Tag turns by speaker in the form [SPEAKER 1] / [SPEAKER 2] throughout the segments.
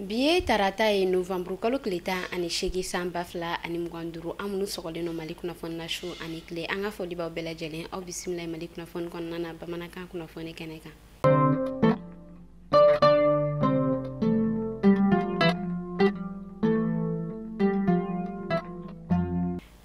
[SPEAKER 1] Biye tarata ye novembre kalo tile 18 san 2025 an minnu sɔgɔlen no Mali kunnafoni na su ani tile an ka foli b'aw bɛɛ lajɛlen aw bisimila Mali kunnafoni kɔnɔna na bamanankan kunnafoni kɛnɛ kan.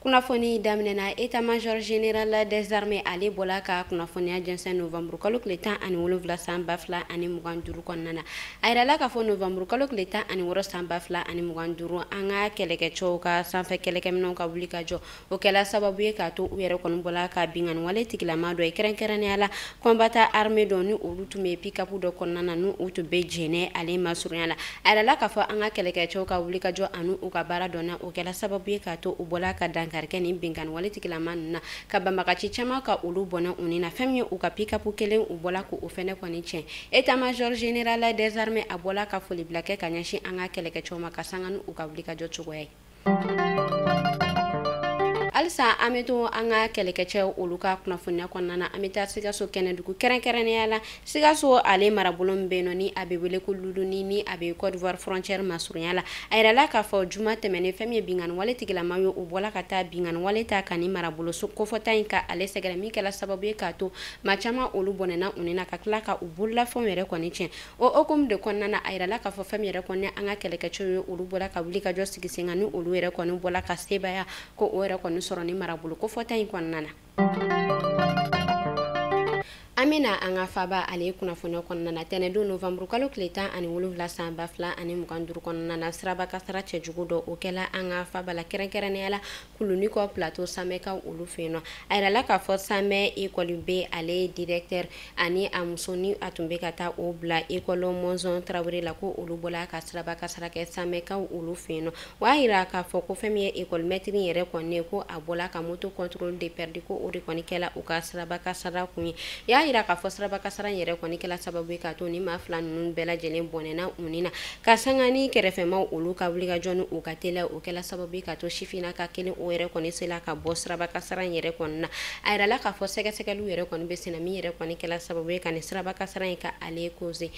[SPEAKER 1] Kunnafoni daminɛna état-major général des armées ale bɔla ka kunnafoniya jɛnsɛn novembre kalo tile 17 san 2025 kɔnɔna na. A yirala k'a fɔ novembre kalo tile 16 san 2025 an ka kɛlɛkɛcɛw ka sanfɛ kɛlɛkɛminɛnw ka wuli ka jɔ. O kɛla sababu ye k'a to u yɛrɛ kɔni bɔla ka bingani wale tigilama dɔ ye kɛrɛnkɛrɛnnenya la combattant armé dɔ ni olu tun bɛ pick-up dɔ kɔnɔna na n'u tun bɛ jɛnɛ ale masurunya la. A yirala k'a fɔ an ka kɛlɛkɛcɛw ka wuli ka jɔ ani u ka baara dɔnna o kɛla sababu ye k'a to u bɔla ka dankarikɛ ni bingani wale tigilama ninnu na ka banbagaci caman ka olu bɔnɛ u ni na fɛn min ye u ka pick-up kelen u bɔla ko o fɛnɛ kɔni tiɲɛ. État-major général des armées a bɔla ka foli bila kɛ ka ɲɛsin an ka kɛlɛkɛcɛw ma ka sanga ni u ka wuli ka jɔ cogoya ye. Alisa an bɛ to an ka kɛlɛkɛcɛw olu ka kunnafoniya kɔnɔna na an bɛ taa Sikaso kɛnɛdugu kɛrɛnkɛrɛnnenya la. Sikaso ale marabolo min bɛ yen nɔ ni a bɛ wele ko Luduni ni a bɛ Côte d'Ivoire frontière masurunya la. A yirala k'a fɔ juma tɛmɛnen fɛn min ye bingani wale tigilama ye u bɔla ka taa bingani wale ta ka ni marabolo kofɔta in ka ale sɛgɛrɛ min kɛla sababu ye k'a to maa caman olu bɔnɛna u ni na ka tila ka u bololafɛnw yɛrɛ kɔni tiɲɛ. O hukumu de kɔnɔna na a yirala k'a fɔ fɛn min yɛrɛ kɔni an ka kɛlɛkɛcɛw ye olu bɔla ka wuli ka jɔ sigi sen kan ni olu yɛrɛ kɔni bɔla ka sebaya ko o yɛrɛ kɔni sɔrɔ ni marabolo kofɔta in kɔnɔna na. Amina an ka faba ale kunnafoniya kɔnɔna na tɛnɛndon novembre kalo tile 17 san 2025 kɔnɔna na siraba kasara cɛjugu dɔ o kɛla an ka faba la kɛrɛnkɛrɛnnenya la Kuluni kɔ plateau Samɛkaw olu fɛ yen nɔ. A yirala k'a fɔ Samɛ école bɛ ale directeur ani a muso ni a tun bɛ ka taa o bila école Monzon Traoré la ko olu bɔla ka siraba kasara kɛ Samɛkaw olu fɛ yen nɔ. O y'a yira k'a fɔ ko fɛn min ye école maître yɛrɛ kɔni ye ko a bɔla ka moto contrôle de perdu ko o de kɔni kɛla u ka siraba kasara kun ye. Y'a yira k'a fɔ siraba kasara yɛrɛ kɔni kɛla sababu ye k'a to ni maa fila ninnu bɛɛ lajɛlen bɔnɛna u ni na ka sanga ni kɛrɛfɛmaw olu ka wuli ka jɔ ni u ka teliya o kɛla sababu ye k'a to sifinnaka kelen o yɛrɛ kɔni sela ka bɔ siraba kasara yɛrɛ kɔni na. A yirala k'a fɔ sɛgɛsɛgɛliw yɛrɛ kɔni bɛ senna min yɛrɛ kɔni kɛla sababu ye ka ni siraba kasara in ka ale causer.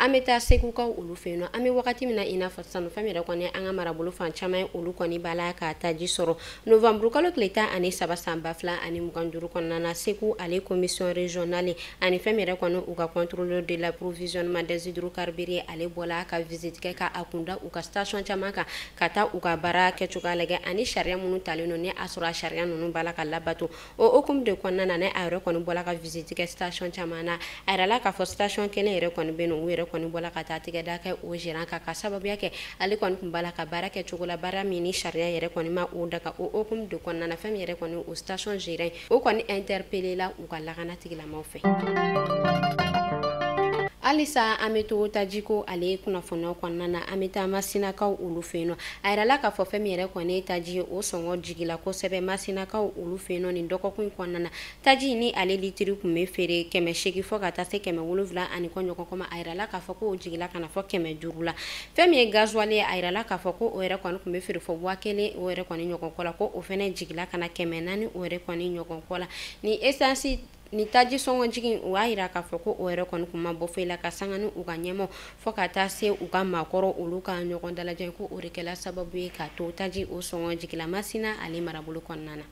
[SPEAKER 1] An bɛ taa Segukaw olu fɛ yen nɔ an bɛ wagati min na i n'a fɔ sisan fɛn min yɛrɛ kɔni an ka marabolo fan caman olu kɔni b'a la ka taji sɔrɔ novembre kalo tile 13 san 2025 kɔnɔna na Segu ale commission régionale ani fɛn min yɛrɛ kɔni u ka contrôleur de l'approvisionnement des hydrocarbures ale bɔla ka visite kɛ ka a kunda u ka station caman kan ka taa u ka baara kɛcogoya lajɛ ani sariya minnu talen don ni a sɔrɔ a sariya ninnu b'a la ka labato o hukumu de kɔnɔna na ne a yɛrɛ kɔni bɔla ka visite kɛ station caman na a yirala k'a fɔ station kelen yɛrɛ kɔni bɛ yen nɔ u yɛrɛ kɔni bɔla ka taa tigɛda kɛ o gérant kan ka sababuya kɛ ale kɔni tun b'a la ka baara kɛ cogo la baara min ni sariya yɛrɛ kɔni ma o daga o hukumu de kɔnɔna na fɛn min yɛrɛ kɔni o station gérant o kɔni interpellé la u ka lakana tigilamaw fɛ. Alisa an bɛ to tajiko ale kunnafoniyaw kɔnɔna na an bɛ taa Masinakaw olu fɛ yen nɔ a yirala k'a fɔ fɛn min yɛrɛ kɔni ye taji ye o sɔngɔ jigila kosɛbɛ Masinakaw olu fɛ yen nɔ nin dɔgɔkun in kɔnɔna na taji ni ale litiri tun bɛ feere 800 fɔ ka taa se 700 ani kɔ ɲɔgɔn kɔma a yirala k'a fɔ ko o jigila ka na fɔ 500 la fɛn min ye gasoil ye a yirala k'a fɔ ko o yɛrɛ kɔni tun bɛ feere fɔ 1000 o yɛrɛ kɔni ɲɔgɔn kɔ la ko o fɛnɛ jigila ka na 400 o yɛrɛ kɔni ɲɔgɔn kɔ la ni essence ni taji sɔngɔ jigin o y'a yira k'a fɔ ko o yɛrɛ kɔni kun ma bɔ foyi la ka sanga ni u ka ɲɛmɔgɔ fɔ ka taa se u ka maakɔrɔ olu ka ɲɔgɔn dalajɛ ko o de kɛla sababu ye k'a to taji o sɔngɔ jigila Masina ale marabolo kɔnɔna na.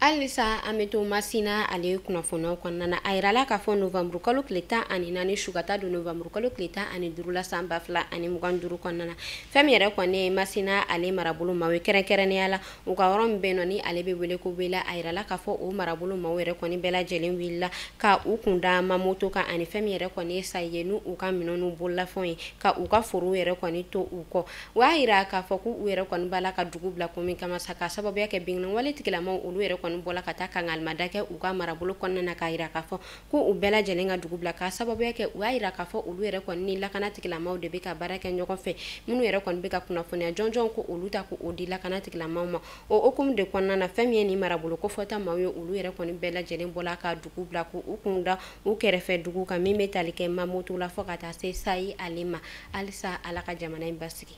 [SPEAKER 1] Alisa an bɛ to Masina ale kunnafoniyaw kɔnɔna na a yirala k'a fɔ novembre kalo tile 14 su ka taa don novembre kalo tile 15 la san 2025 kɔnɔna na fɛn min yɛrɛ kɔni ye Masina ale marabolo maaw ye kɛrɛnkɛrɛnnenya la u ka yɔrɔ min bɛ yen nɔ ni ale bɛ wele ko Bela a yirala k'a fɔ o marabolo maaw yɛrɛ kɔni bɛɛ lajɛlen wulila ka u kun da moto kan ani fɛn min yɛrɛ kɔni ye sa ye n'u ka minɛnw bololafɛnw ye ka u ka forow yɛrɛ kɔni to u kɔ o y'a yira k'a fɔ ko u yɛrɛ kɔni b'a la ka dugu bila ko min kama sa ka sababuya kɛ bingani wale tigilamaw olu yɛrɛ kɔni bɔla ka taa kangalimada kɛ u ka marabolo kɔnɔna na k'a yira k'a fɔ ko u bɛɛ lajɛlen ka dugu bila ka sababuya kɛ u y'a yira k'a fɔ olu yɛrɛ kɔni ni lakana tigilamaw de bɛ ka baara kɛ ɲɔgɔn fɛ minnu yɛrɛ kɔni bɛ ka kunnafoniya jɔnjɔn ko olu ta ko o di lakana tigilamaw ma o hukumu de kɔnɔna na fɛn min ye ni marabolo kofɔta maaw ye olu yɛrɛ kɔni bɛɛ lajɛlen bɔla ka dugu bila ko u kun da u kɛrɛfɛ dugu kan min bɛ tali kɛ Mamoto la fɔ ka taa se Sayi ale ma halisa Ala ka jamana in basigi.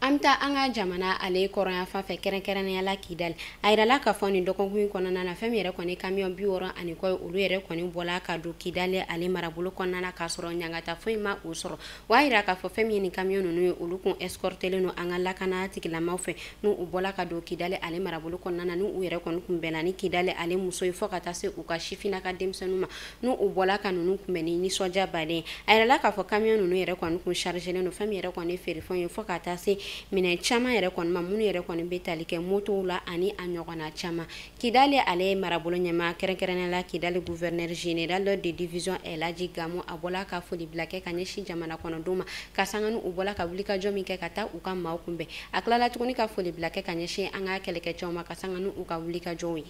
[SPEAKER 1] An Anta anga jamana ale kɔrɔnya fan fɛ kɛrɛnkɛrɛnnenya la Kidali a yirala ka fɔ nin dɔgɔkun kɔnɔna na fɛn min yɛrɛ kɔni camion 60 ani kɔ olu yɛrɛ kɔni bɔla ka don Kidali ale marabolo kɔnɔna na ka sɔrɔ ɲangata foyi ma o sɔrɔ wa yira ka fɔ fɛn min ye nin camion ninnu ye olu kun escortelen no an ka lakana tigilamaw fɛ n'u bɔla ka don Kidali ale marabolo kɔnɔna na n'u yɛrɛ kɔni kun bɛnna ni Kidali ale muso ye fɔ ka taa se u ka sifinaka denmisɛnninw ma n'u bɔla ka ninnu kunbɛn ni nisɔndiya baden a yirala ka fɔ camion ninnu yɛrɛ kɔni kun chargelen no fɛn min yɛrɛ kɔni feerefɛnw ye fɔ ka taa se minɛn caman yɛrɛ kɔni ma minnu yɛrɛ kɔni bɛ tali kɛ motow la ani a ɲɔgɔnna caman Kidali ale marabolo ɲɛmaa kɛrɛnkɛrɛnnenya la Kidali gouverneur général de division Elhaji Gamu a bɔla ka foli bila kɛ ka ɲɛsin jamana kɔnɔdenw ma ka sanga n'u bɔla ka wulikajɔ min kɛ ka taa u ka maaw kunbɛn a tilala tuguni ka foli bila kɛ ka ɲɛsin an ka kɛlɛkɛcɛw ma ka sanga n'u ka wulikajɔw ye.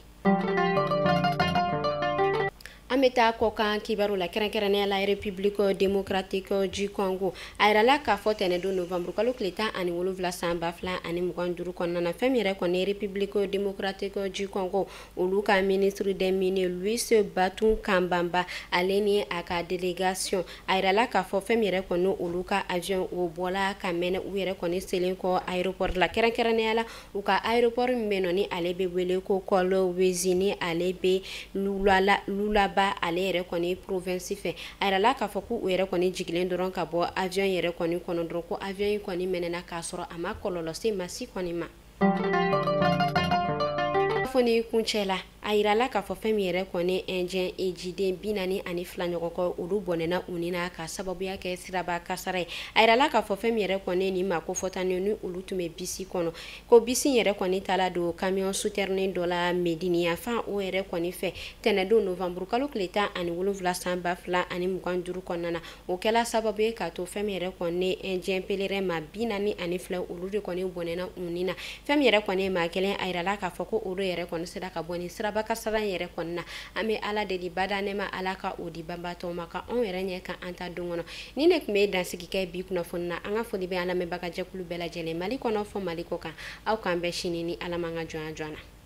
[SPEAKER 1] An bɛ taa kɔkan kibaru la kɛrɛnkɛrɛnnenya la République démocratique du Congo a yirala k'a fɔ tɛnɛndon novembre kalo tile 17 san 2025 kɔnɔna na fɛn min yɛrɛ kɔni République démocratique du Congo olu ka ministre des mines Louis Batum Kambamba ale ni a ka délégation a yirala k'a fɔ fɛn min yɛrɛ kɔni olu ka avion o bɔla ka mɛnɛ u yɛrɛ kɔni selen kɔ aéroport la kɛrɛnkɛrɛnnenya la u ka aéroport min bɛ nɔ ni ale bɛ wele ko Kolwezi ni ale bɛ Lulaba ale yɛrɛ kɔni province fɛ a yirala k'a fɔ ko u yɛrɛ kɔni jigilen dɔrɔn ka bɔ avion yɛrɛ kɔni kɔnɔ dɔrɔn ko avion yi kɔni mɛnɛna k'a sɔrɔ a ma kɔlɔlɔ se masi kɔni ma. Foni kuncɛla a yirala k'a fɔ fɛn min yɛrɛ kɔni indien ejiden 42 ɲɔgɔn kɔ olu bɔnɛna u ni na ka sababuya kɛ siraba kasara ye a yirala k'a fɔ fɛn min yɛrɛ kɔni ni ma ko fɔta ni olu tun bɛ bisi kɔnɔ ko bisi yɛrɛ kɔni taala don camion souterrain dɔ la Medini yan o yɛrɛ kɔni fɛ tɛnɛndon novembre kalo tile 17 san 2025 kɔnɔna na o kɛla sababu ye k'a to fɛn min yɛrɛ kɔni indien pèlerin ma 42 olu de kɔni bɔnɛna u ni na fɛn min yɛrɛ kɔni maa kelen a yirala k'a fɔ ko olu yɛrɛ kɔni sera ka bɔ ni siraba kasara yɛrɛ kɔni na an bɛ ala deli badane ma ala ka o di banbatɔw ma ka anw yɛrɛ ɲɛ ka an ta don kɔnɔ ni ne tun bɛ dansigi kɛ bi kunnafoni na an ka foli bɛ an lamɛnbaga jɛkulu bɛɛ lajɛlen Mali kɔnɔ fɔ Mali kɔ kan aw k'an bɛɛ sini ni ala man ka jɔnya joona.